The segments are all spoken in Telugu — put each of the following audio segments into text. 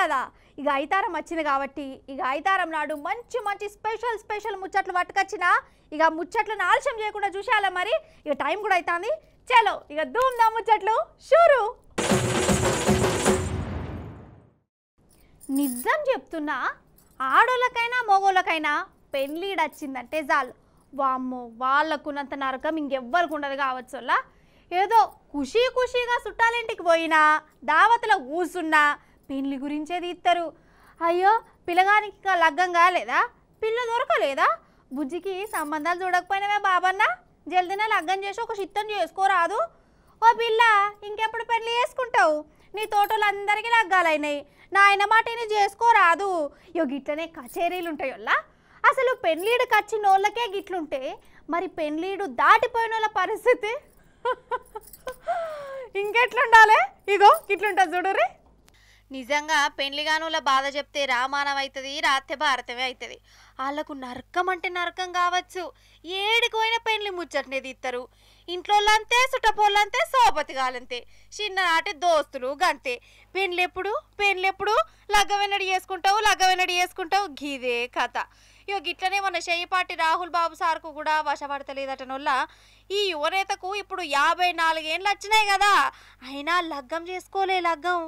కదా ఇక ఐతారం వచ్చింది కాబట్టి ఇక ఐతారం నాడు మంచి మంచి స్పెషల్ ముచ్చట్లు పట్టుకొచ్చిన ఇక ముచ్చట్లను ఆలస్యం చేయకుండా చూసేయాలి మరి ఇక టైం కూడా అవుతుంది చలో ఇక ధూమ్ ధామ్ ముచ్చట్లు షూరు నిజం చెప్తున్నా ఆడోళ్ళకైనా మగోళ్ళకైనా పెళ్ళిడు వచ్చిందంటే చాలు వామ్మో వాళ్ళకున్నంత నరకం ఇంకెవ్వరికి ఉండదు కావచ్చులా ఏదో ఖుషీగా చుట్టాలింటికి పోయినా దావతలో కూసున్నా పెళ్లి గురించే తీస్తారు అయ్యో పిల్లగానికి ఇంకా లగ్గం కాలేదా పిల్ల దొరకలేదా బుజ్జికి సంబంధాలు చూడకపోయినవే బాబన్న జల్దిన లగ్గం చేసి ఒక చిత్తం చేసుకోరాదు ఓ పిల్ల ఇంకెప్పుడు పెళ్లి చేసుకుంటావు నీ తోటలందరికీ లగ్గాలైనాయి నాయన మాటని చేసుకోరాదు ఇగో గిట్లనే కచేరీలు ఉంటాయల్లా అసలు పెళ్లిడు కచ్చినోళ్ళకే గిట్లుంటే మరి పెళ్లిడు దాటిపోయిన వాళ్ళ పరిస్థితి ఇంకెట్లుండాలి ఇగో గిట్లుంటుంది చూడుర్రి నిజంగా పెళ్లిగానుల బాధ చెప్తే రామాయణం అవుతుంది రాత్య భారతమే అవుతుంది వాళ్ళకు నరకం అంటే నరకం కావచ్చు ఏడికి పోయిన పెళ్లి ముచ్చటనే తీస్తారు ఇంట్లోళ్ళంతే చుట్టపోళ్ళంతే సోపతి గాలంతే చిన్ననాటి దోస్తులు గంతే పెళ్ళెప్పుడు లగ్గవెన్నడి చేసుకుంటావు గిదే కథ ఇక గిట్లనే మన చెయ్యిపాటి రాహుల్ బాబు సార్కు కూడా వశపడతలేదటనొల్ల ఈ యువనేతకు ఇప్పుడు 54 ఏళ్ళు వచ్చినాయి కదా అయినా లగ్గం చేసుకోలే లగ్గం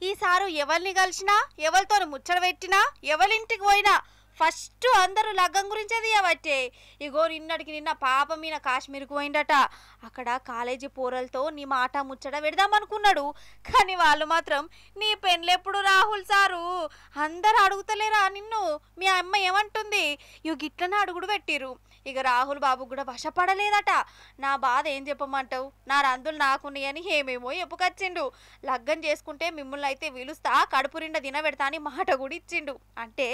ఈసారు ఎవరిని కలిసినా ఎవరితో ముచ్చట పెట్టినా ఎవరింటికి పోయినా ఫస్ట్ అందరూ లగ్గం గురించే తీయబట్టే ఇగో నిన్న పాప మీద కాశ్మీర్కు పోయిందట అక్కడ కాలేజీ పోరలతో నీ మాట ముచ్చట పెడదామనుకున్నాడు కానీ వాళ్ళు మాత్రం నీ పెళ్ళెప్పుడు రాహుల్ సారు అందరు అడుగుతలేరా నిన్ను మీ అమ్మ ఏమంటుంది ఇగో గిట్లనే అడుగుడు పెట్టిరు ఇక రాహుల్ బాబు కూడా వశపడలేదట నా బాధ ఏం చెప్పమంటావు నా రందులు నాకున్నాయని ఏమేమో చెప్పుకొచ్చిండు లగ్గం చేసుకుంటే మిమ్మల్ని అయితే పిలుస్తా కడుపు నిండా తినబెడతా అని మాట కూడా ఇచ్చిండు అంటే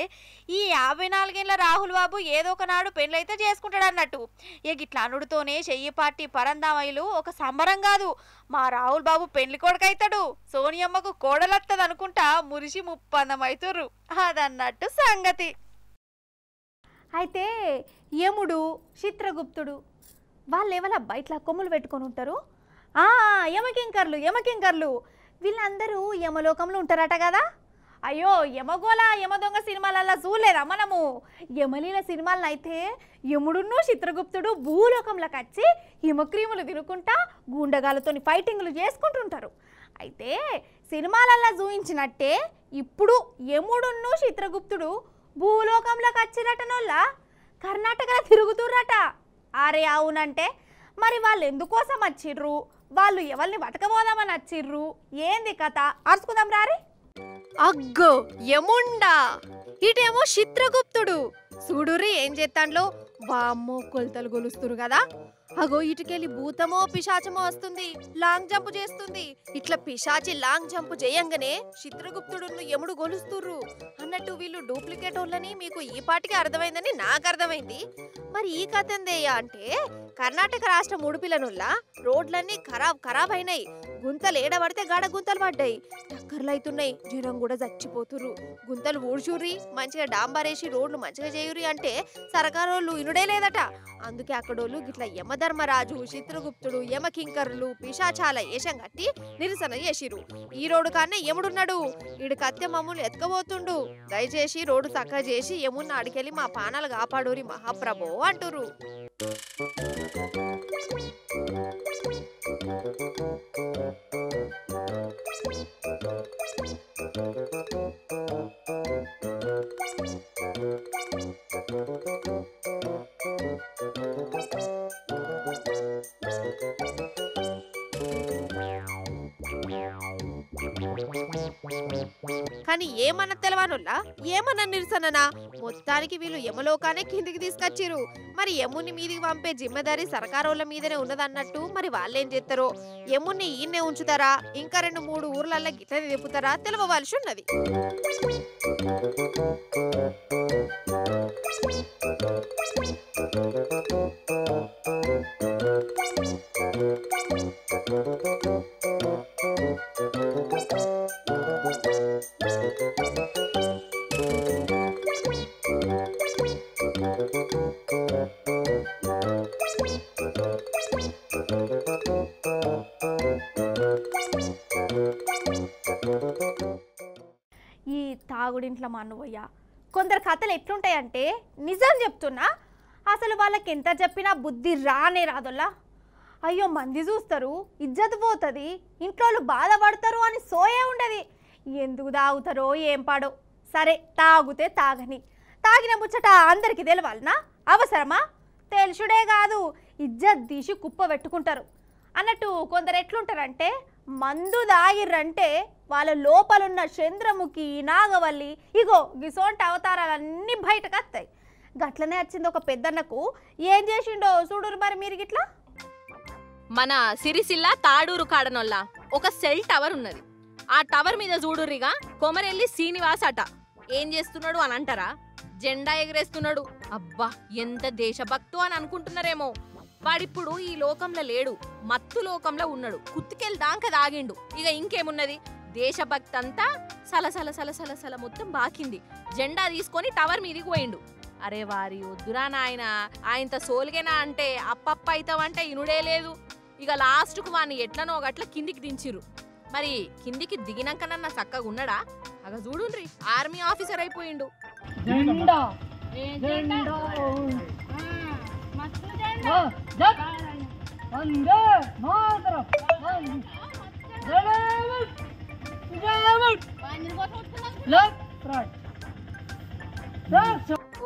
ఈ 54 ఏళ్ళ రాహుల్ బాబు ఏదో ఒకనాడు పెళ్ళైతే చేసుకుంటాడు అన్నట్టు ఇక ఇట్లా అనుడితోనే చెయ్యిపాటి పరందామయ్యలు ఒక సంబరం కాదు మా రాహుల్ బాబు పెళ్లి కొడుకైతాడు సోనియమ్మకు కోడలత్తది అనుకుంటా మురిసి ముప్పందం అవుతుర్రు అదన్నట్టు సంగతి అయితే యముడు చిత్రగుప్తుడు వాళ్ళు ఏమైనా బయట కొమ్ములు పెట్టుకొని ఉంటారు యమకింకర్లు వీళ్ళందరూ యమలోకంలో ఉంటారట కదా అయ్యో యమగోళ యమదొంగ సినిమాలల్లా చూడలేదా మనము యమలీల సినిమాలను అయితే యముడును చిత్రగుప్తుడు భూలోకంలోకి వచ్చి హిమక్రీములు తినుకుంటా గుండగాలతోని ఫైటింగ్లు చేసుకుంటుంటారు అయితే సినిమాలల్లా చూయించినట్టే ఇప్పుడు యముడును చిత్రగుప్తుడు భూలోకంలోకి వచ్చిరటనోళ్ళ కర్ణాటకలో తిరుగుతుర్రట అరే అవునంటే మరి వాళ్ళు ఎందుకోసం వచ్చిర్రు వాళ్ళు ఎవరిని పట్టకపోదామని వచ్చిర్రు ఏంది కథ అరుచుకుందాం రారి అగ్గో యముండా ఇటేమో చిత్రగుప్తుడు చూడుర్రి ఏం చేస్తాండ్లో వామ్మో కొలతలు గొలుస్తురు కదా అగో ఇటుకెళ్ళి భూతమో పిశాచమో వస్తుంది లాంగ్ జంప్ చేస్తుంది ఇట్లా పిశాచి లాంగ్ జంప్ చేయంగానే చిత్రగుప్తుడును యముడు గొలుస్తుర్రు అన్నట్టు వీళ్ళు డూప్లికేట్ వాళ్ళని మీకు ఈ పాటికి అర్థమైందని నాకు అర్థమైంది మరి ఈ కథ ఏందయ్యా అంటే కర్ణాటక రాష్ట్రం ఉడిపిలనుల్లా రోడ్లన్నీ ఖరాబ్ అయినాయి గుంతలు ఏడబడితే గాడ గుంతలు పడ్డాయి టక్కర్లు అవుతున్నాయి జనం కూడా చచ్చిపోతుర్రు గుంతలు ఊడ్చుర్రి మంచిగా డాంబరేసి రోడ్లు మంచిగా చేయురి అంటే సర్కారోళ్ళు ఇనుడే లేదట అందుకే అక్కడోళ్ళు గిట్లా యమధర్మరాజు చిత్రగుప్తుడు యమకింకరులు పిశాచాల ఏషం కట్టి నిరసన చేసిరు ఈ రోడ్డు కన్నా యముడున్నాడు ఈడు కత్తె మమ్మల్ని ఎత్తుకపోతుండు దయచేసి రోడ్డు చక్కగా చేసి యముడిని ఆడికెళ్ళి మా పానాలు కాపాడూరి మహాప్రభో అంటురు కానీ ఏమన్నా తెలవనుల్లా ఏమన్నా నిరసననా మొత్తానికి వీళ్ళు యమలోకానే కిందికి తీసుకొచ్చిరు మరి యముని మీదికి పంపే జిమ్మెదారి సర్కారోళ్ళ మీదనే ఉన్నదన్నట్టు మరి వాళ్ళేం చేస్తారో యముని ఈయన్నే ఉంచుతారా ఇంకా 2-3 ఊర్లల్లో గిట్లని తిప్పుతారా తెలవవలసి ఉన్నది ఈ నువ్వయ్యా కొందరు కథలు ఎట్లుంటాయంటే నిజం చెప్తున్నా అసలు వాళ్ళకి ఎంత చెప్పినా బుద్ధి రానే రాదోల్లా అయ్యో మంది చూస్తారు ఇజ్జత్ పోతుంది ఇంట్లో బాధపడతారు అని సోయే ఉండదు ఎందుకు తాగుతారో ఏం పాడో సరే తాగుతే తాగని తాగిన ముచ్చట అందరికీ తెలవాలనా అవసరమా తెలుసుడే కాదు ఇజ్జత్ తీసి కుప్ప పెట్టుకుంటారు అన్నట్టు కొందరు ఎట్లుంటారంటే మందు దాగిర్రంటే వాళ్ళ లోపలున్న చంద్రముఖి నాగవల్లి ఇగో గిసోంటి అవతారాలన్నీ బయటకు వస్తాయి గట్లనే వచ్చింది ఒక పెద్దన్నకు ఏం చేసిండో చూడురు మరి మీరు గిట్లా మన సిరిసిల్ల తాడూరు కాడనొల్ల ఒక సెల్ టవర్ ఉన్నది ఆ టవర్ మీద చూడుర్రిగా కొమరెల్లి శ్రీనివాస్ అట ఏం చేస్తున్నాడు అని అంటారా జెండా ఎగరేస్తున్నాడు అబ్బా ఎంత దేశభక్తు అని అనుకుంటున్నారేమో వాడిప్పుడు ఈ లోకంలో లేడు మత్తు లోకంలో ఉన్నాడు కుత్తికెళ్ళి దాంక దాగిండు ఇక ఇంకేమున్నది దేశభక్తి అంతా సలసల సలసల సల మొత్తం బాకింది జెండా తీసుకొని టవర్ మీదికి పోయిండు అరే వారి వద్దురా నాయన ఆయనతో సోలిగేనా అంటే అప్పప్ప అవుతావంటే ఇనుడే లేదు ఇక లాస్ట్కు వాడిని ఎట్లనో గట్ల కిందికి దించిరు మరి కిందికి దిగినాకనన్నా చక్కగా ఉన్నాడా అగ చూడుండ్రి ఆర్మీ ఆఫీసర్ అయిపోయిండు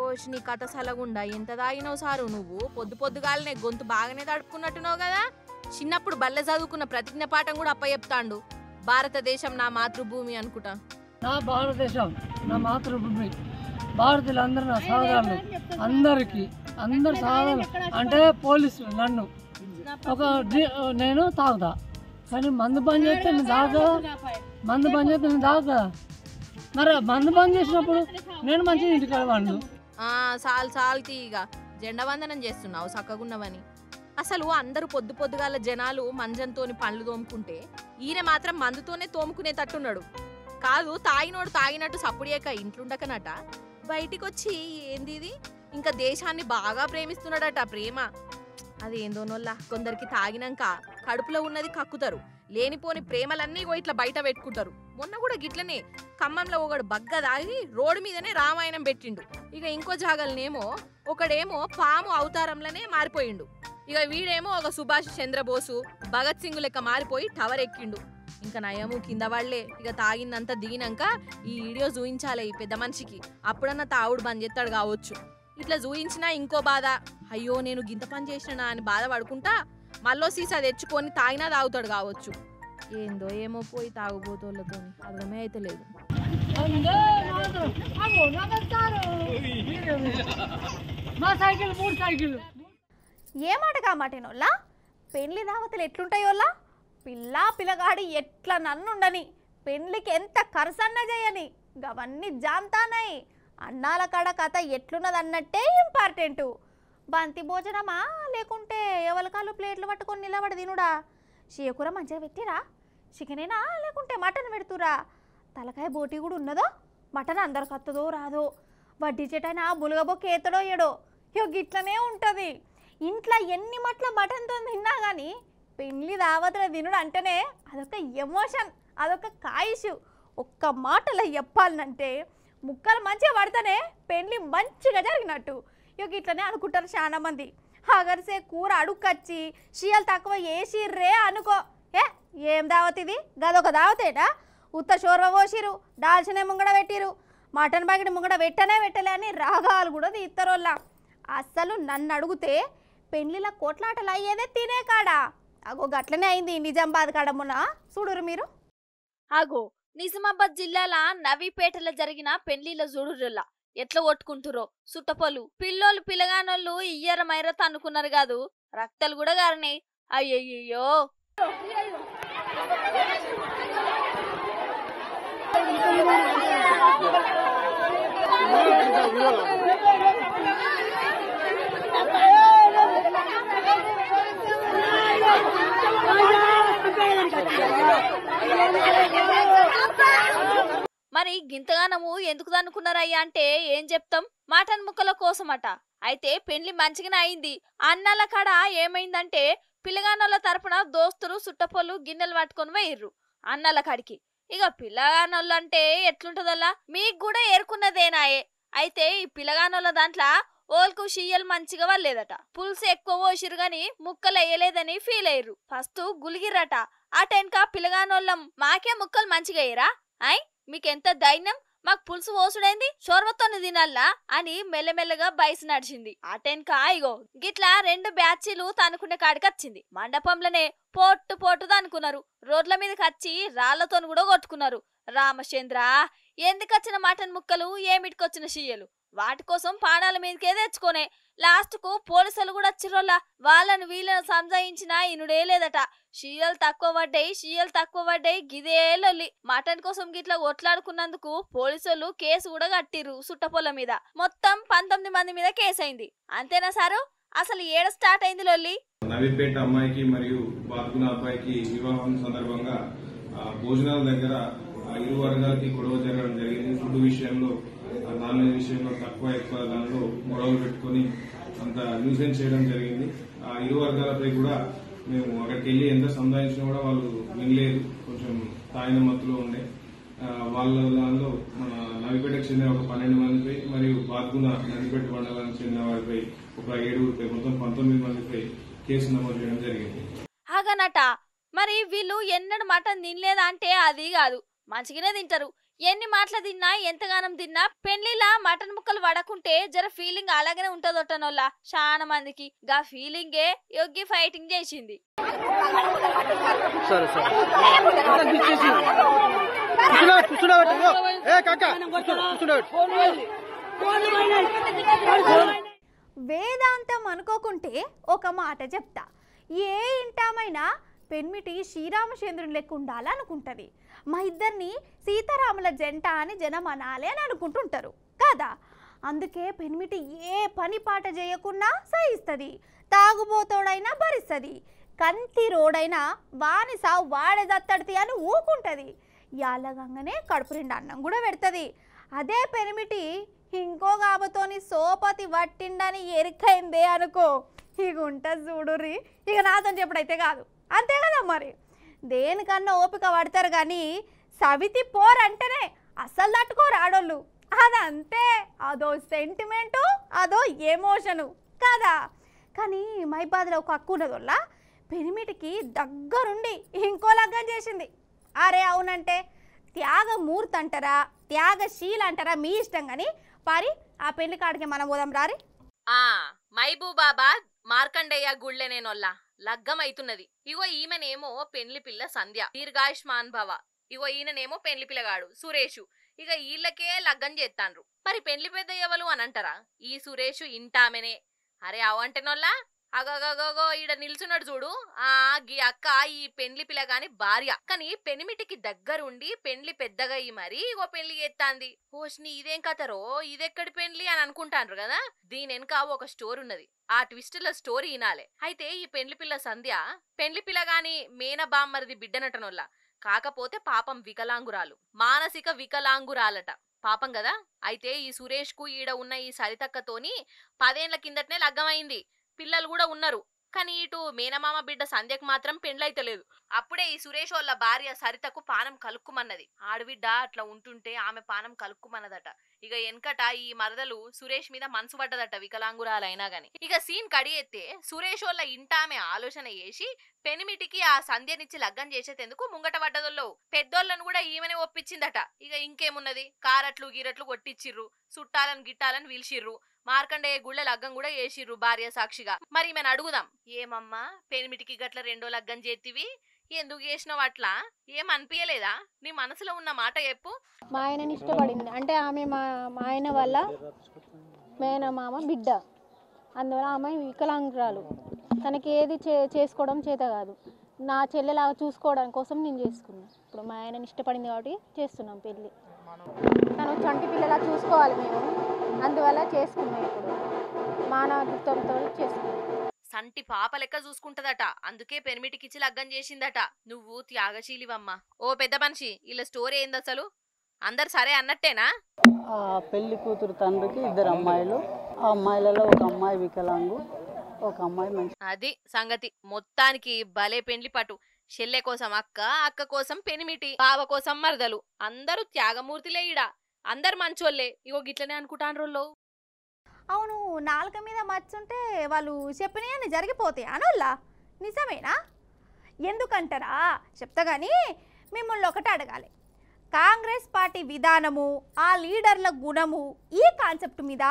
ఓష్ నీ కథ సలగుండా ఎంత తాగినావు సారు నువ్వు పొద్దుగాలనే గొంతు బాగానే తడుపుకున్నట్టున్నావు కదా చిన్నప్పుడు బల్లె చదువుకున్న ప్రతిజ్ఞ పాఠం కూడా అప్ప చెప్తాండు భారతదేశం నా మాతృభూమి అనుకుంటా నా భారతదేశం నా మాతృభూమి భారతీయులందరూ నా సహోదరులు అందరికి అందరు సహోదరులు అంటే పోలీసులు నన్ను నేను తాగుతా కానీ మందు బంద్ చేస్తే నేను తాగుతా మందు బంద్ చేస్తే నేను తాగుతా మరి మందు బంద్ చేసినప్పుడు నేను మంచిగా ఇంటికి వెళ్ళవాడు సాల్ తీగా జెండా వందనం చేస్తున్నావు చక్కగున్నవని అసలు అందరూ పొద్దుగాల జనాలు మంజంతోని పండ్లు తోముకుంటే ఈయన మాత్రం మందుతోనే తోముకునే తట్టున్నాడు కాదు తాగినోడు తాగినట్టు సప్పుడేక ఇంట్లుండకనట బయటికొచ్చి ఏంది ఇది ఇంకా దేశాన్ని బాగా ప్రేమిస్తున్నాడట ప్రేమ అదేందోనోల్లా కొందరికి తాగినాక కడుపులో ఉన్నది కక్కుతారు లేనిపోని ప్రేమలన్నీ ఇట్లా బయట పెట్టుకుంటారు మొన్న కూడా గిట్లనే ఖమ్మంలో ఒకడు బగ్గ దాగి రోడ్డు మీదనే రామాయణం పెట్టిండు ఇక ఇంకో జాగలనేమో ఒకడేమో పాము అవతారంలోనే మారిపోయిండు ఇక వీడేమో ఒక సుభాష్ చంద్రబోసు భగత్ సింగ్ లెక్క మారిపోయి టవర్ ఎక్కిండు ఇంకా నయము కింద వాళ్లే ఇక తాగిందంతా దిగినాక ఈ వీడియో చూయించాలి ఈ పెద్ద మనిషికి అప్పుడన్నా తావుడు బంద్ చేస్తాడు కావచ్చు ఇట్లా చూయించినా ఇంకో బాధ అయ్యో నేను గింత పని చేసినా అని బాధ పడుకుంటా మళ్ళీ సీసా తెచ్చుకొని తాగినా తాగుతాడు కావచ్చు ఏందో ఏమో పోయి తాగుబోతోళ్ళతో అర్థమే అయితే లేదు ఏ మాట కామాటేనోళ్ళ పెళ్లి దావతలు ఎట్లుంటాయోళ్ళ పిల్లగాడి ఎట్లా నన్నుండని పెళ్లికి ఎంత ఖర్చన్న చేయని గవన్నీ జాంతానాయి అన్నాల కాడ కథ ఎట్లున్నదన్నట్టే ఇంపార్టెంటు బంతి భోజనమా లేకుంటే ఎవరికాళ్ళు ప్లేట్లు పట్టుకొని నిలబడి తినుడా చీకూర మంచిగా పెట్టిరా చికెనేనా లేకుంటే మటన్ పెడుతురా తలకాయ బోటి కూడా ఉన్నదో మటన్ అందరికి వస్తుందో రాదో వడ్డీ చెటైనా బులగబొక్క ఏతడో ఏడో ఇగో గిట్లనే ఉంటుంది ఇంట్లో ఎన్ని మట్ల మటన్తో తిన్నా కానీ పెళ్లి దావతల తినుడు అంటేనే అదొక ఎమోషన్ అదొక కాయిషు ఒక్క మాటలో చెప్పాలంటే ముక్కలు మంచిగా పడితేనే పెళ్లి మంచిగా జరిగినట్టు ఇక ఇట్లనే అనుకుంటారు చాలా మంది అగర్సే కూర అడుక్కొచ్చి షియలు తక్కువ వేసిర్రే అనుకో ఏం దావత్ ఇది గదొక దావతేటా ఉత్త షోర్వ పోసిరు దాల్చిన ముంగడ పెట్టిరు మటన్ ప్యాకెట్ ముంగడ పెట్టలే అని రాగాలు కూడా తీస్తారోళ్ళ అస్సలు నన్ను అడిగితే పెళ్లిల కోట్లాటలు అయ్యేదే తినే కాడా అగో గట్లనే అయింది నిజామాబాద్ కాడ మొన్న చూడురు మీరు అగో నిజామాబాద్ జిల్లాల నవీపేటలో జరిగిన పెళ్లిల చూడురులా ఎట్లా కొట్టుకుంటురో సుట్టపోలు పిల్లోళ్ళు పిల్లగానోళ్ళు ఇయ్యర మైరత అనుకున్నారు కాదు రక్తాలు కూడా గారినాయి అయ్యయ్యో మరి గింతగానము ఎందుకు దనుకున్నారయ్యా అంటే ఏం చెప్తాం మటన్ ముక్కల కోసమట అయితే పెళ్లి మంచిగానే అయింది అన్నాల కాడ ఏమైందంటే పిల్లగానోళ్ళ తరపున దోస్తులు సుట్టపోలు గిన్నెలు పట్టుకొని పోయిర్రు అన్నాల కాడికి ఇక పిల్లగానోళ్ళు అంటే ఎట్లుంటదల్లా మీకు కూడా ఏరుకున్నదేనాయే. అయితే ఈ పిల్లగానోళ్ళ దాంట్లో ఓల్కు షియ్యలు మంచిగా వాళ్ళేదట. పులుసు ఎక్కువ పోసిరు గాని ముక్కలు వేయలేదని ఫీల్ అయ్యారు. ఫస్ట్ గులిగిరట. ఆ టెన్క పిల్లగానోళ్ళం మాకే ముక్కలు మంచిగా అయ్యరా అయ్ మీకెంత ధైర్యం, మాకు పులుసు పోసుడైంది షోర్వతోని తినల్లా అని మెల్లమెల్లగా బయసు నడిచింది. ఆ టెన్క ఇగో గిట్లా 2 బ్యాచీలు తనుకునే కాడికి వచ్చింది. మండపంలోనే పోట్టు పోటు అనుకున్నారు. రోడ్ల మీదకి వచ్చి రాళ్లతోని కూడా కొట్టుకున్నారు. రామచంద్ర ఎందుకొచ్చిన మటన్ ముక్కలు ఏమిటికొచ్చిన షియ్యలు వాటి కోసం పానాల మీదకే తెచ్చుకోనే. లాస్ట్ కు పోలీసులు కూడా వచ్చిరోల్లా. వాళ్ళని వీళ్ళని సంజాయించినా ఇనుడే లేదట. షియ్యలు తక్కువ పడ్డాయి గిదే లొల్లి. మటన్ కోసం గిట్లా కొట్లాడుకున్నందుకు పోలీసులు కేసు కూడా కట్టిరు సుట్టపొల మీద. మొత్తం 19 మంది మీద కేసు అయింది. అంతేనా సారు? అసలు ఏడ స్టార్ట్ అయింది లొల్లి? నవీపేట అమ్మాయికి మరియు బాత్గుణ అబ్బాయికి వివాహం సందర్భంగా భోజనాల దగ్గర ఇరు వర్గాలకి గొడవ జరగడం జరిగింది. ఫుడ్ విషయంలో, నాన్ వెజ్ విషయంలో ఎక్కువ దానిలో గొడవలు పెట్టుకుని అంత న్యూసెన్స్ చేయడం జరిగింది. ఆ ఇరు వర్గాలపై కూడా మేము అక్కడికి వెళ్లి ఎంత సంధానించినా కూడా వాళ్ళు వినలేదు. కొంచెం తాగిన మత్తులో ఉండే వాళ్ళ దానిలో మన నవీపేటకు చెందిన ఒక 12 మందిపై మరియు బాత్గుణ నవీపేట మండలానికి చెందిన వారిపై ఒక 7 మొత్తం 19 మందిపై కేసు నమోదు చేయడం జరిగింది. ఆగనట మరి వీళ్ళు ఎన్నడు మటన్ తినలేదా అంటే అది కాదు, మంచిగానే తింటారు. ఎన్ని మాటలు తిన్నా ఎంతగానం తిన్నా పెళ్లిలా మటన్ ముక్కలు వడకుంటే జర ఫీలింగ్ అలాగనే ఉంటదొట్టనోళ్ళ చాలా మందికి. గా ఫీలింగే యోగి ఫైటింగ్ చేసింది. వేదాంతం అనుకోకుంటే ఒక మాట చెప్తా. ఏ ఇంటామైనా పెన్మిటి శ్రీరామచంద్రుని లెక్క ఉండాలనుకుంటుంది. మా ఇద్దరిని సీతారాముల జంట అని జనం అనాలి అని అనుకుంటుంటారు కదా. అందుకే పెన్మిటి ఏ పని పాట చేయకున్నా సహిస్తుంది. తాగుబోతోడైనా భరిస్తుంది. కంటి రోడైనా వాని సావు వాడే దత్తడితే అని ఊకుంటుంది. యాలగంగానే కడుపు నిండా అన్నం కూడా పెడుతుంది. అదే పెనిమిటి ఇంకో కాబతోని సోపతి వట్టిండని ఎరికైందే అనుకో, ఇక ఉంటుంది చూడుర్రి. ఇక నాతో చెప్పుడైతే కాదు, అంతే కదా మరి. దేనికన్నా ఓపిక పడతారు కానీ సవితి పోరంటేనే అస్సలు తట్టుకోరు ఆడోళ్ళు. అదంతే, అదో సెంటిమెంటు, అదో ఎమోషను కదా. కానీ మైబాద్లో ఒక అక్కు ఉన్నదోళ్ళ పెనిమిటికి దగ్గరుండి ఇంకో లగ్గం చేసింది. అరే అవునంటే త్యాగమూర్తి అంటారా త్యాగశీల అంటారా మీ ఇష్టం. కానీ పారి ఆ పెళ్లి కాడికి మనం పోదాం రారి. మహబూబాబాద్ మార్కండేయ గుళ్ళెనేనొల్లా లగ్గం అయితున్నది. ఇగో ఈమెనేమో పెండ్లి పిల్ల సంధ్య, దీర్ఘాయుష్మాన్ భవ. ఇగో ఈయననేమో పెండ్లి పిల్లగాడు సురేషు. ఇక వీళ్ళకే లగ్గం చేస్తాండ్రు. మరి పెండ్లి పెద్ద ఎవలు అని అంటారా? ఈ సురేషు ఇంటామెనే. అరే అవంటేనొల్లా అగగగో ఈడ నిల్చున్నాడు చూడు, గీ అక్క ఈ పెండ్లి పిల్లగాని భార్య. కానీ పెనిమిటికి దగ్గరుండి పెండ్లి పెద్దగా ఈ మరి ఇగో పెళ్లి చేస్తాంది. ఓష్ని ఇదేం కథరో, ఇదెక్కడి పెండ్లి అని అనుకుంటాండ్రు కదా. దీని వెనక ఒక స్టోరీ ఉన్నది. ఆ ట్విస్టుల స్టోరీ వినాలే. అయితే ఈ పెండ్లి పిల్ల సంధ్య పెండ్లి పిల్లగాని మేన బామ్మరిది బిడ్డనటనొల్లా. కాకపోతే పాపం వికలాంగురాలు, మానసిక వికలాంగురాలట. పాపం కదా. అయితే ఈ సురేష్ కు ఈడ ఉన్న ఈ సరితక్కతోని 10 ఏళ్ల కిందటనే లగ్గమైంది. పిల్లలు కూడా ఉన్నారు. కానీ ఇటు మేనమామ బిడ్డ సంధ్యకు మాత్రం పెండ్లైతలేదు. అప్పుడే ఈ సురేష్ వాళ్ళ భార్య సరితకు పానం కలుక్కుమన్నది. ఆడబిడ్డ అట్లా ఉంటుంటే ఆమె పానం కలుక్కుమన్నదట. ఇక వెనకట ఈ మరదలు సురేష్ మీద మనసు పడ్డదట, వికలాంగురాలైనా గాని. ఇక సీన్ కడియెత్తే సురేష్ వాళ్ళ ఇంట ఆమె ఆలోచన చేసి పెనిమిటికి ఆ సంధ్యనిచ్చి లగ్గం చేసేందుకు ముంగట పడ్డదోళ్ళు. పెద్దోళ్ళను కూడా ఈమెనే ఒప్పించిందట. ఇక ఇంకేమున్నది, కారట్లు గీరట్లు కొట్టిచ్చిర్రు, చుట్టాలను గిట్టాలని పిలిచిర్రు. మార్కండేయ గుళ్ళ లగ్గం కూడా చేసిర్రు భార్య సాక్షిగా. మరి మేము అడుగుదాం, ఏమమ్మా పెనిమిటికి గట్ల 2వ లగ్గం చేతివి, ఎందుకు చేసినావు అట్లా? ఏం అనిపించలేదా? నీ మనసులో ఉన్న మాట చెప్పు. మా ఆయనని ఇష్టపడింది అంటే ఆమె మా ఆయన వల్ల మేనమామ బిడ్డ, అందువల్ల ఆమె వికలాంగురాలు. తనకి ఏది చేసుకోవడం చేత కాదు. నా చెల్లెలాగా చూసుకోవడం కోసం నేను చేసుకున్నాను. ఇప్పుడు మా ఆయనని ఇష్టపడింది కాబట్టి చేస్తున్నాం పెళ్ళి. తను చంటి పిల్లలా చూసుకోవాలి మేము, అందువల్ల చేసుకున్నాం. ఇప్పుడు మానవత్వంతో చేసుకున్నాం. సంటి పాప లెక్క చూసుకుంటదట, అందుకే పెనిమిటికిచ్చి లగ్గం చేసిందట. నువ్వు త్యాగశీలివమ్మా. ఓ పెద్ద మనిషి, ఇలా స్టోరీ ఏంది అసలు? అందరు సరే అన్నట్టేనా? ఆ పెళ్లి కూతురు తండ్రికి 2 అమ్మాయిలు. ఆ అమ్మాయిలలో ఒక అమ్మాయి వికలాంగు, ఒక అమ్మాయి మంచి. అది సంగతి. మొత్తానికి భలే పెండ్లి పటు. చెల్లె కోసం అక్క, అక్క కోసం పెనిమిటి, బావ కోసం మరదలు, అందరూ త్యాగమూర్తిలే ఈడ. అందరు మంచోళ్ళే. ఇగో గిట్లనే అనుకుంటాన్రోళ్ళు. అవును, నాలుక మీద మచ్చుంటే వాళ్ళు చెప్పినవన్నీ జరిగిపోతాయి అనోళ్ళ, నిజమేనా? ఎందుకంటారా చెప్తా కానీ మిమ్మల్ని ఒకటి అడగాలి. కాంగ్రెస్ పార్టీ విధానము, ఆ లీడర్ల గుణము, ఈ కాన్సెప్ట్ మీద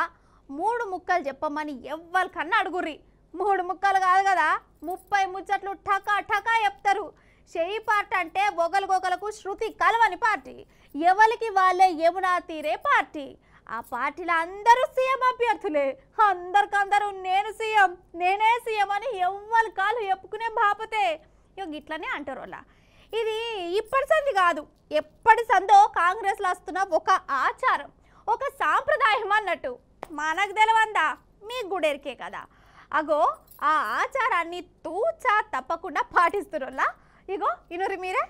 3 ముక్కలు చెప్పమని ఎవ్వరికన్నా అడుగుర్రి. 3 ముక్కలు కాదు కదా, 30 ముచ్చట్లు ఠకా ఠకా చెప్తారు. షెయి పార్టీ అంటే ఒకరికొకలకు శృతి కలవని పార్టీ, ఎవరికి వాళ్ళే యమునా తీరే పార్టీ. ఆ పార్టీలో అందరూ సీఎం అభ్యర్థులే, అందరికందరూ నేను సీఎం, నేనే సీఎం అని ఎవ్వరి కాలు చెప్పుకునే బాపతే. ఇట్లనే అంటారు వాళ్ళ. ఇది ఇప్పటి సంది కాదు, ఎప్పటి సందో కాంగ్రెస్లో వస్తున్న ఒక ఆచారం, ఒక సాంప్రదాయం అన్నట్టు. మనకు తెలవందా? మీకు కూడా ఎరికే కదా. అగో ఆ ఆచారాన్ని తూచా తప్పకుండా పాటిస్తున్నా. ఇగో ఇనురి మీరే.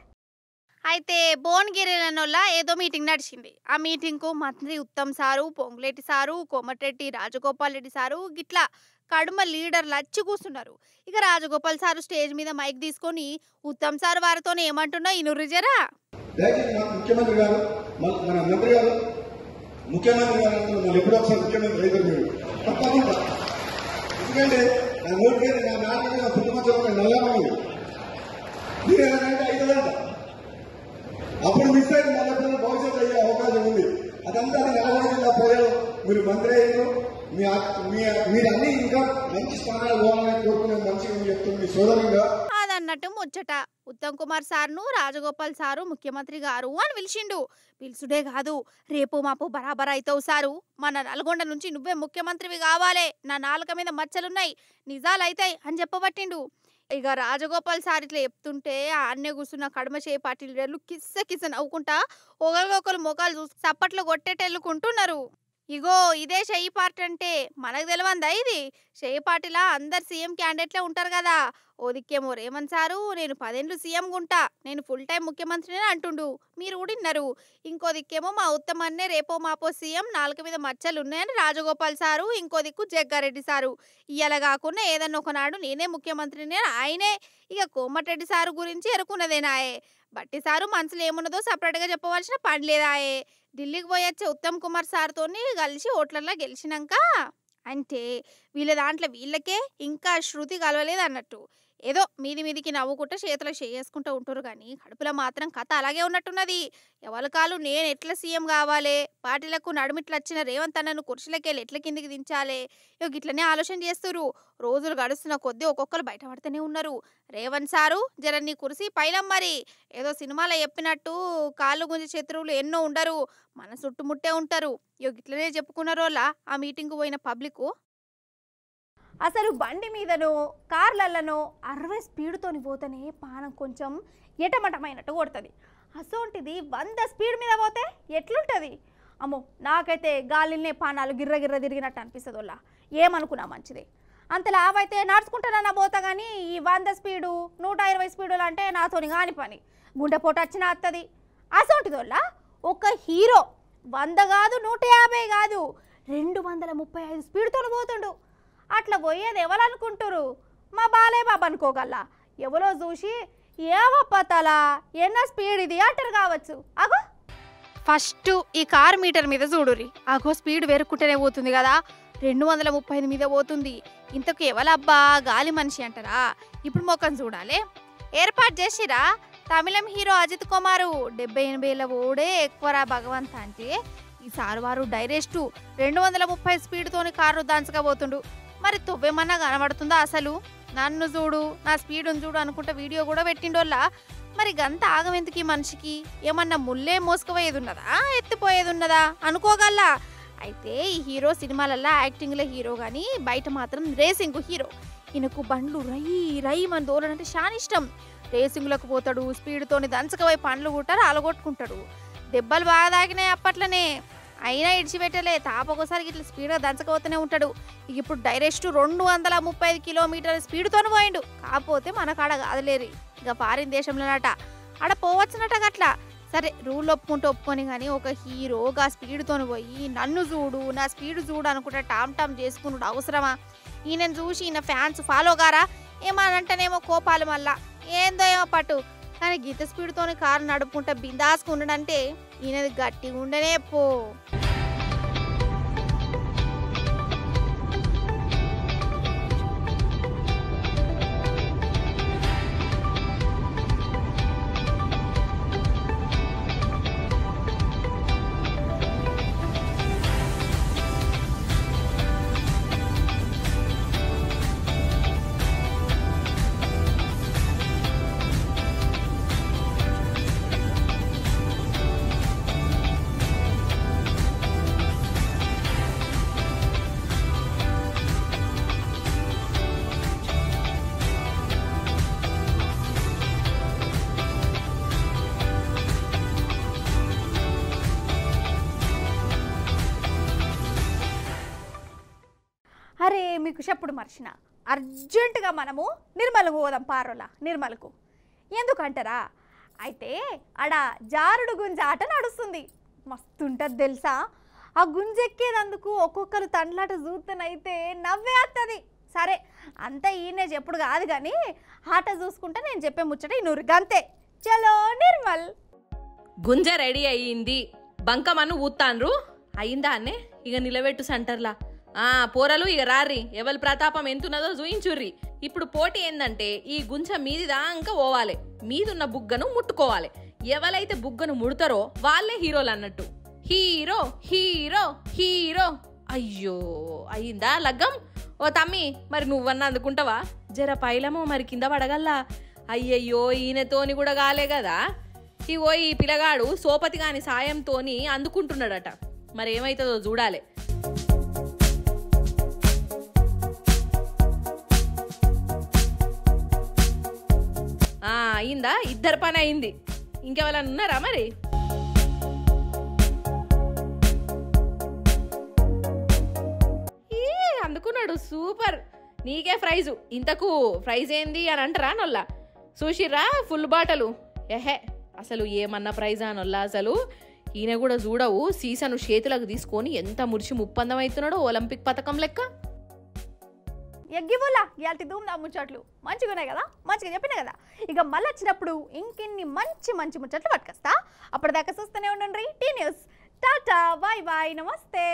అయితే భువనగిరిలోనొల్ల ఏదో మీటింగ్ నడిచింది. ఆ మీటింగ్కు మంత్రి Uttam sir, Ponguleti sir, Komatireddy Rajagopal Reddy sir గిట్లా కడుమ లీడర్లు వచ్చి కూర్చున్నారు. ఇక రాజగోపాల్ సారు స్టేజ్ మీద మైక్ తీసుకొని ఉత్తమ్ సార్ వారితో ఏమంటున్నా ఇనురి జరా. ముఖ్యమంత్రి గారు, మన మంత్రి గారు, ముఖ్యమంత్రి గారు మళ్ళీ ఎప్పుడో ఒకసారి ముఖ్యమంత్రి అయితే మీరు తప్పకుండా, ఎందుకంటే నా నోటి నా నాన్న పుట్టుమచ్చలు నల్లమని మీరు ఎలాగంటే అవుతుందంట. అప్పుడు మిస్ అయితే మళ్ళీ భవిష్యత్తు అయ్యే అవకాశం ఉంది. అదంతా నల్గొండ జిల్లా ప్రజలు మీరు మంత్రి అయ్యారు, మీరు అన్ని ఇంకా మంచి స్థానాలు పోవాలని కోరుకునే మంచిగా చెప్తుంది మీ సోదరుగా. అదన్నట్టు ముచ్చట. ఉత్తమ్ కుమార్ సార్ను రాజగోపాల్ సారు ముఖ్యమంత్రి గారు అని పిలిచిండు. పిలుచుడే కాదు, రేపు మాపు బరాబర్ అవుతావు సారు, మన నల్గొండ నుంచి నువ్వే ముఖ్యమంత్రివి కావాలే, నా నాలుక మీద మచ్చలున్నాయి, నిజాలైతాయి అని చెప్పబట్టిండు. ఇక రాజగోపాల్ సార్ ఇట్లా చెప్తుంటే ఆన్నే కూర్చున్న కడమ చేయ పార్టీ లీడర్లు కిస్స నవ్వుకుంటా ఒకరికొకరు మొఖాలు చూసి చప్పట్లు కొట్టేటెళ్ళుకుంటున్నారు. ఇగో ఇదే షెయి పార్టీ అంటే మనకు తెలవందా? ఇది షెయి పార్టీలా అందరు సీఎం క్యాండిడేట్లే ఉంటారు కదా. ఓ దిక్కేమో రేవంత్ సారు నేను 10 ఏళ్ళు సీఎం గుంటా, నేను ఫుల్ టైం ముఖ్యమంత్రిని అంటుండు, మీరు కూడా విన్నారు. ఇంకో దిక్కేమో మా ఉత్తమన్నే రేపో మాపో సీఎం, నాలుక మీద మచ్చలు ఉన్నాయని రాజగోపాల్ సారు, ఇంకో దిక్కు జగ్గారెడ్డి సారు. ఇయ్యాల కాకుండా ఏదన్నా ఒకనాడు నేనే ముఖ్యమంత్రిని ఆయనే. ఇక కోమటిరెడ్డి సారు గురించి ఎరుకున్నదేనాయే. బట్టి సారు మనసులో ఏమున్నదో సపరేట్గా చెప్పవలసిన పని లేదాయే. ఢిల్లీకి పోయొచ్చే ఉత్తమ్ కుమార్ సార్తో కలిసి ఓట్లల్లో గెలిచినాక అంటే వీళ్ళ దాంట్లో వీళ్ళకే ఇంకా శృతి కలవలేదు అన్నట్టు. ఏదో మీదికి నవ్వుకుంటూ చేతులు చేసుకుంటూ ఉంటారు కానీ కడుపులో మాత్రం కథ అలాగే ఉన్నట్టున్నది. ఎవరి కాలు నేను ఎట్లా సీఎం కావాలి, పార్టీలకు నడుమిట్లా వచ్చిన రేవంత్ అన్నను కుర్చీలకెళ్ళి ఎట్ల కిందికి దించాలి, ఇట్లనే ఆలోచన చేస్తారు. రోజులు గడుస్తున్న కొద్దీ ఒక్కొక్కరు బయటపడుతూనే ఉన్నారు. రేవంత్ సారు జర నీ కుర్చీ పైలం, మరి ఏదో సినిమాలో చెప్పినట్టు కాళ్ళు గుంజి శత్రువులు ఎన్నో ఉండరు, మన చుట్టుముట్టే ఉంటారు. ఇట్లనే చెప్పుకున్నారు వాళ్ళ ఆ మీటింగ్కు పోయిన పబ్లిక్. అసలు బండి మీదనో కార్లలోనో 60 స్పీడ్తోని పోతేనే పానం కొంచెం ఎటమటమైనట్టు కొడుతుంది. అసోంటిది 100 స్పీడ్ మీద పోతే ఎట్లుంటుంది? అమ్మో, నాకైతే గాలినే పానాలు గిర్ర తిరిగినట్టు అనిపిస్తుంది. వాళ్ళ ఏమనుకున్నా మంచిది. అంత లాభైతే నడుచుకుంటానన్నా పోతా కానీ ఈ 100 స్పీడు 120 స్పీడులు అంటే నాతోని కాని పని, గుండెపోటు వచ్చిన వస్తుంది. అసోంటిది వాళ్ళ ఒక హీరో 100 కాదు 150 కాదు 235 స్పీడ్తో పోతుండు. అట్లా పోయేది ఎవరనుకుంటారు? మా బాలయ్య బాబు అనుకోగల. ఎవరో చూసి ఏవప్పతలా ఎన్న స్పీడ్ ఇది అంటారు కావచ్చు. అగో ఫస్ట్ ఈ కార్ మీటర్ మీద చూడురి, అగో స్పీడ్ వేరుకుంటేనే పోతుంది కదా, 235 మీద పోతుంది. ఇంతకు ఎవలబ్బా గాలి మనిషి అంటారా? ఇప్పుడు మొక్కను చూడాలి. ఏర్పాటు చేసిరా తమిళం హీరో అజిత్ కుమారు 70-80 ఓడే ఎక్కువరా భగవంత్ అంటే ఈసారి వారు డైరెక్ట్ 230 స్పీడ్తోని కారు దాంచకపోతుండు. మరి తొవ్వేమన్నా కనబడుతుందా అసలు? నన్ను చూడు, నా స్పీడ్ను చూడు అనుకుంటా వీడియో కూడా పెట్టిండోళ్ళ. మరి గంత ఆగమెందుకు ఈ మనిషికి? ఏమన్నా ముల్లే మోసుకుపోయేది ఉన్నదా, ఎత్తిపోయేది ఉన్నదా అనుకోగల్లా. అయితే ఈ హీరో సినిమాలల్లో యాక్టింగ్లో హీరో కానీ బయట మాత్రం రేసింగ్ హీరో. ఈయనకు బండ్లు రై మన దూరంటే చాలా ఇష్టం. రేసింగ్లకు పోతాడు, స్పీడ్తోని దంచకపోయి పండ్లు కుట్టారు అలగొట్టుకుంటాడు. దెబ్బలు బాగా తాగినాయి అప్పట్లోనే, అయినా ఇడిచిపెట్టలే. తాపొకసారి ఇట్లా స్పీడ్గా దంచకపోతూనే ఉంటాడు. ఇప్పుడు డైరెక్ట్ 235 కిలోమీటర్ల స్పీడ్తో పోయిండు. కాకపోతే మన కాడ కాదులేరు, ఇక ఫారిన్ దేశంలోనట ఆడ పోవచ్చునట. అట్లా సరే రూల్ ఒప్పుకొని కానీ ఒక హీరోగా స్పీడ్తో పోయి నన్ను చూడు నా స్పీడ్ చూడు అనుకుంటే టామ్ చేసుకున్నాడు అవసరమా? ఈయనను చూసి ఈయన ఫ్యాన్స్ ఫాలో గారా ఏమనంటేనేమో కోపాలు, మళ్ళా ఏందో ఏమో పట్టు, కానీ గీత స్పీడ్తోని కారు నడుపుకుంటా బిందాసుకు ఉండడంటే ఈయనది గట్టిగా ఉండనే పో. అరే మీకు చెప్పుడు మర్చిన, అర్జెంటుగా మనము నిర్మలకు పోదాం. పారోలా నిర్మలకు ఎందుకంటారా? అయితే ఆడ జారుడు గుంజ ఆట నడుస్తుంది, మస్తుంటుంది తెలుసా. ఆ గుంజెక్కేదందుకు ఒక్కొక్కరు తండ్లాట చూస్తేనైతే నవ్వే వస్తుంది. సరే అంతా ఈయనే చెప్పుడు కాదు కానీ ఆట చూసుకుంటే నేను చెప్పే ముచ్చట ఇన్నూరు గంతే. చలో నిర్మల్. గుంజ రెడీ అయ్యింది, బంకమన్ను ఊత్తాన్రు. అయిందా అన్నే? ఇక నిలబెట్టు సెంటర్లా. పోరలు ఇక రార్రి, ఎవరి ప్రతాపం ఎంతున్నదో చూయించుర్రి. ఇప్పుడు పోటీ ఏందంటే ఈ గుంజ మీది దాకా పోవాలి, మీదున్న బుగ్గను ముట్టుకోవాలి. ఎవరైతే బుగ్గను ముడతారో వాళ్ళే హీరోలు అన్నట్టు. Hero hero hero. అయ్యో అయిందా లగ్గం? ఓ తమ్మి, మరి నువ్వన్నా అందుకుంటావా? జర పైలమో మరి కింద పడగల్లా. అయ్యయ్యో ఈయనతోని కూడా కాలే కదా. ఇగో ఈ పిల్లగాడు సోపతి గాని సాయంతోని అందుకుంటున్నాడట. మరి ఏమైతుందో చూడాలి. అయిందా? ఇద్దరు పని అయింది. ఇంకెవరైనా ఉన్నారా మరి? అందుకున్నాడు, సూపర్. నీకే ప్రైజు. ఇంతకు ప్రైజ్ ఏంది అని అంటారా నొల్లా? చూసిర్రా ఫుల్ బాటలు. ఎహే అసలు ఏమన్నా ప్రైజా నొల్లా? అసలు ఈయన కూడా చూడవు, సీసాను చేతులకు తీసుకొని ఎంత మురిచి ముప్పందం అవుతున్నాడో ఒలింపిక్ పథకం లెక్క. ఎగ్గిబోలా ఇయాల్టి ధూమ్ధాం ముచ్చట్లు మంచిగా ఉన్నాయి కదా, మంచిగా చెప్పినా కదా. ఇక మళ్ళీ వచ్చినప్పుడు ఇంకెన్ని మంచి మంచి ముచ్చట్లు పట్టుకొస్తా. అప్పటిదాకా చూస్తూనే ఉండండి T News. Tata, bye bye, నమస్తే.